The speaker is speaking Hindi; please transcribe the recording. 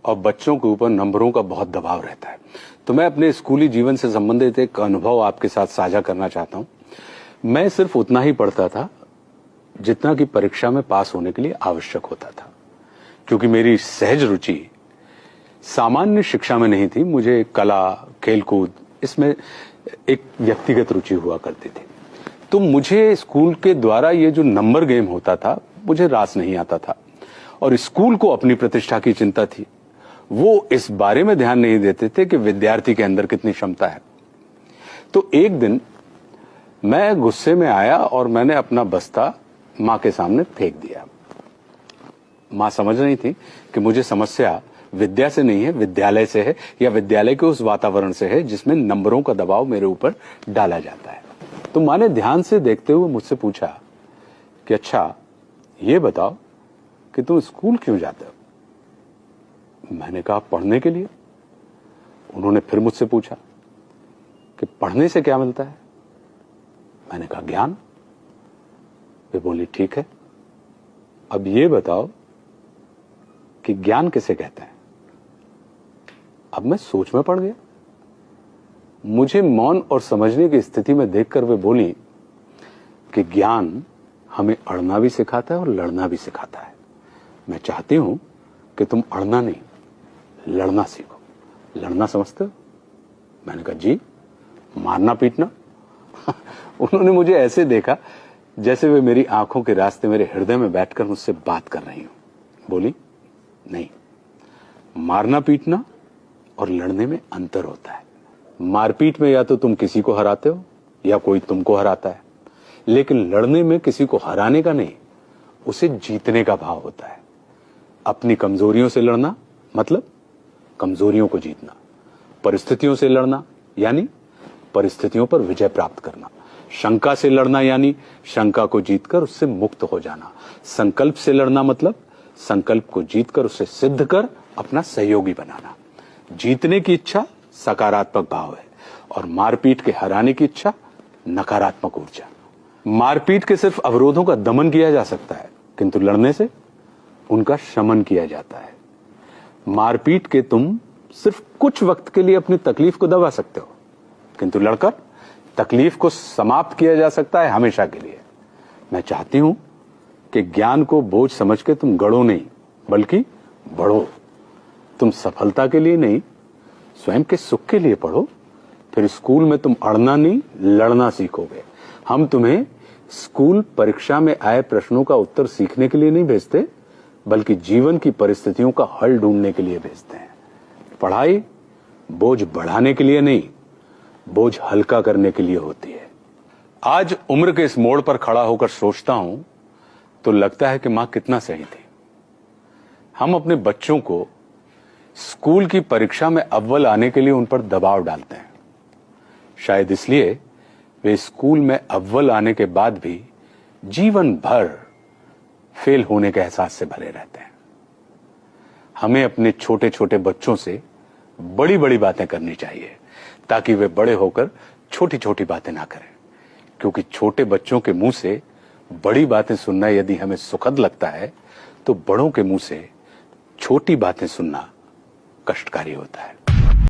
और बच्चों के ऊपर नंबरों का बहुत दबाव रहता है। तो मैं अपने स्कूली जीवन से संबंधित एक अनुभव आपके साथ साझा करना चाहता हूं। मैं सिर्फ उतना ही पढ़ता था जितना कि परीक्षा में पास होने के लिए आवश्यक होता था, क्योंकि मेरी सहज रुचि सामान्य शिक्षा में नहीं थी। मुझे कला, खेलकूद, इसमें एक व्यक्तिगत रुचि हुआ करती थी। तो मुझे स्कूल के द्वारा ये जो नंबर गेम होता था, मुझे रास नहीं आता था। और स्कूल को अपनी प्रतिष्ठा की चिंता थी। वो इस बारे में ध्यान नहीं देते थे कि विद्यार्थी के अंदर कितनी क्षमता है। तो एक दिन मैं गुस्से में आया और मैंने अपना बस्ता मां के सामने फेंक दिया। मां समझ रही थी कि मुझे समस्या विद्या से नहीं है, विद्यालय से है, या विद्यालय के उस वातावरण से है जिसमें नंबरों का दबाव मेरे ऊपर डाला जाता है। तो मां ने ध्यान से देखते हुए मुझसे पूछा कि अच्छा, ये बताओ कि तुम स्कूल क्यों जाते हो? मैंने कहा, पढ़ने के लिए। उन्होंने फिर मुझसे पूछा कि पढ़ने से क्या मिलता है? मैंने कहा, ज्ञान। वे बोली, ठीक है, अब ये बताओ कि ज्ञान किसे कहते हैं? अब मैं सोच में पड़ गया। मुझे मौन और समझने की स्थिति में देखकर वे बोली कि ज्ञान हमें अड़ना भी सिखाता है और लड़ना भी सिखाता है। मैं चाहती हूं कि तुम अड़ना नहीं, लड़ना सीखो। लड़ना समझते हो? मैंने कहा, जी। मारना पीटना? उन्होंने मुझे ऐसे देखा जैसे वे मेरी आंखों के रास्ते मेरे हृदय में बैठकर मुझसे बात कर रही हो। बोली, नहीं, मारना पीटना और लड़ने में अंतर होता है। मारपीट में या तो तुम किसी को हराते हो या कोई तुमको हराता है, लेकिन लड़ने में किसी को हराने का नहीं, उसे जीतने का भाव होता है। अपनी कमजोरियों से लड़ना मतलब कमजोरियों को जीतना। परिस्थितियों से लड़ना यानी परिस्थितियों पर विजय प्राप्त करना। शंका से लड़ना यानी शंका को जीतकर उससे मुक्त हो जाना। संकल्प से लड़ना मतलब संकल्प को जीतकर उसे सिद्ध कर अपना सहयोगी बनाना। जीतने की इच्छा सकारात्मक भाव है और मारपीट के हराने की इच्छा नकारात्मक ऊर्जा। मारपीट के सिर्फ अवरोधों का दमन किया जा सकता है, किंतु लड़ने से उनका शमन किया जाता है। मारपीट के तुम सिर्फ कुछ वक्त के लिए अपनी तकलीफ को दबा सकते हो, किंतु लड़कर तकलीफ को समाप्त किया जा सकता है हमेशा के लिए। मैं चाहती हूं कि ज्ञान को बोझ समझ के तुम गढ़ो नहीं, बल्कि बढ़ो। तुम सफलता के लिए नहीं, स्वयं के सुख के लिए पढ़ो। फिर स्कूल में तुम अड़ना नहीं, लड़ना सीखोगे। हम तुम्हें स्कूल परीक्षा में आए प्रश्नों का उत्तर सीखने के लिए नहीं भेजते, बल्कि जीवन की परिस्थितियों का हल ढूंढने के लिए भेजते हैं। पढ़ाई बोझ बढ़ाने के लिए नहीं, बोझ हल्का करने के लिए होती है। आज उम्र के इस मोड़ पर खड़ा होकर सोचता हूं तो लगता है कि मां कितना सही थी। हम अपने बच्चों को स्कूल की परीक्षा में अव्वल आने के लिए उन पर दबाव डालते हैं। शायद इसलिए वे स्कूल में अव्वल आने के बाद भी जीवन भर फेल होने के एहसास से भरे रहते हैं। हमें अपने छोटे छोटे बच्चों से बड़ी बड़ी बातें करनी चाहिए, ताकि वे बड़े होकर छोटी छोटी बातें ना करें। क्योंकि छोटे बच्चों के मुंह से बड़ी बातें सुनना यदि हमें सुखद लगता है, तो बड़ों के मुंह से छोटी बातें सुनना कष्टकारी होता है।